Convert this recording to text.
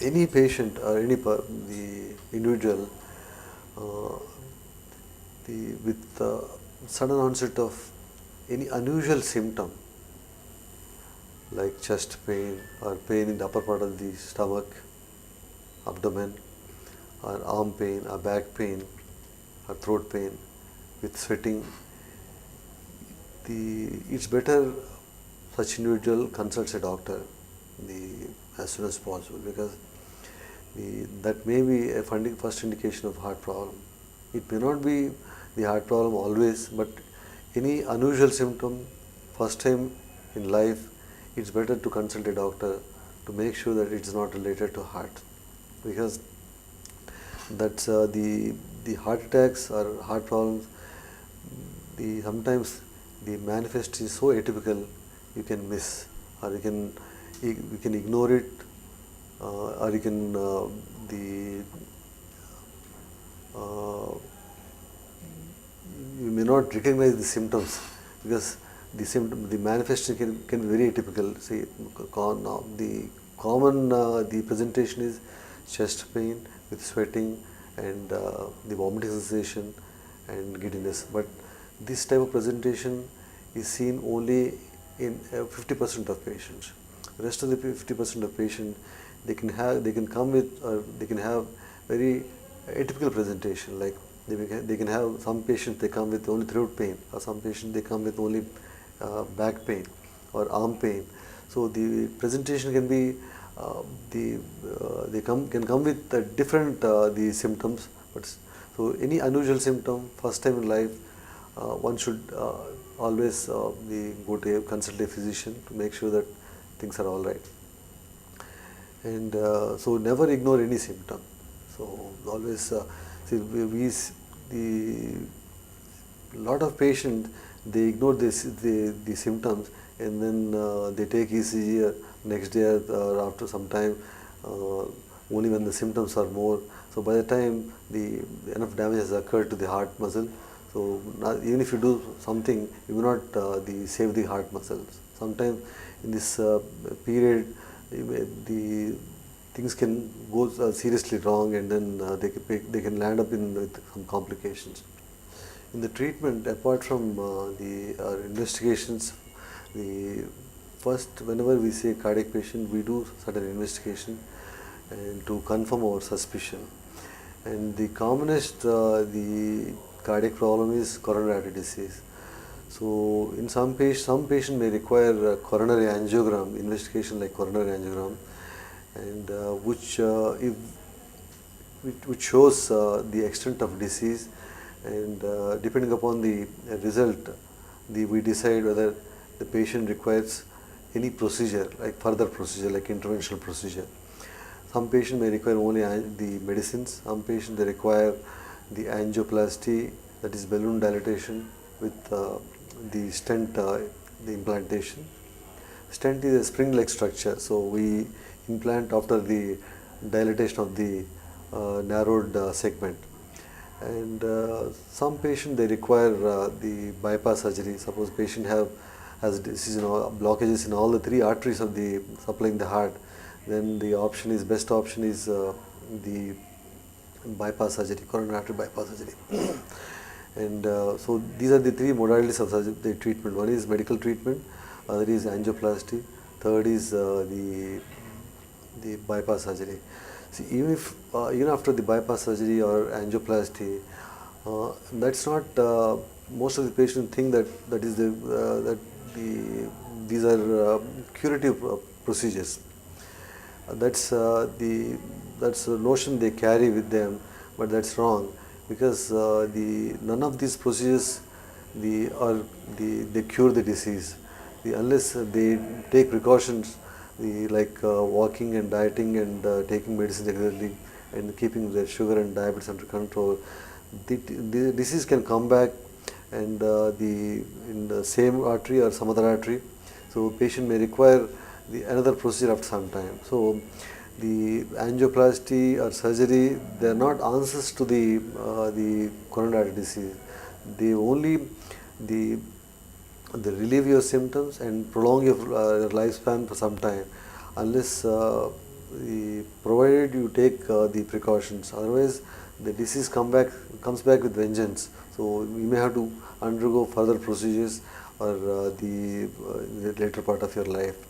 any patient or the individual uh, with sudden onset of any unusual symptom like chest pain or pain in the upper part of the stomach, abdomen, or arm pain or back pain or throat pain with sweating, it's better such individual consults a doctor the, as soon as possible, because that may be a first indication of heart problem. It may not be the heart problem always, but any unusual symptom first time in life, it's better to consult a doctor to make sure that it's not related to heart, because that's the heart attacks or heart problems. The sometimes the manifest is so atypical, you can miss, or you can ignore it, or you can the uh, you may not recognize the symptoms, because the manifestation can be very atypical. See, the common the presentation is chest pain with sweating and the vomiting sensation and giddiness, but this type of presentation is seen only in 50% of patients. The rest of the 50% of patients, they can come with, or they can have very atypical presentation, like they can have, some patients they come with only throat pain, or some patients they come with only back pain or arm pain. So the presentation can be they can come with different the symptoms, but so any unusual symptom first time in life, one should always go to consult a physician to make sure that things are all right. And so never ignore any symptom. So always see the lot of patients, they ignore the symptoms, and then they take ECG next day or after some time, only when the symptoms are more. So by the time the enough damage has occurred to the heart muscle, so even if you do something, you will not save the heart muscles. Sometimes in this period, the things can go seriously wrong, and then they can land up in with some complications. In the treatment, apart from the investigations, the first, whenever we say cardiac patient, we do certain investigation and to confirm our suspicion. And the commonest the cardiac problem is coronary artery disease. So in some patient may require coronary angiogram investigation, like coronary angiogram, and which shows the extent of disease, and depending upon the result, we decide whether the patient requires any procedure, like further procedure, like interventional procedure. Some patient may require only the medicines. Some patient they require the angioplasty, that is balloon dilatation with the stent, the implantation. Stent is a spring-like structure, so we implant after the dilatation of the narrowed segment. And some patient they require the bypass surgery. Suppose patient has disease, blockages in all the three arteries of the supplying the heart, then the best option is the bypass surgery, coronary artery bypass surgery. And so these are the three modalities of the treatment. One is medical treatment, other is angioplasty, third is the bypass surgery. See, even after the bypass surgery or angioplasty, that's not most of the patients think that is that these are curative procedures. That's that's the notion they carry with them, but that's wrong, because none of these procedures they cure the disease, unless they take precautions, like walking and dieting and taking medicine regularly and keeping their sugar and diabetes under control. The disease can come back, and in the same artery or some other artery, so patient may require another procedure after some time. So the angioplasty or surgery, they are not answers to the coronary artery disease. They only the they relieve your symptoms and prolong your lifespan for some time, unless provided you take the precautions. Otherwise, the disease comes back with vengeance. So you may have to undergo further procedures or the later part of your life.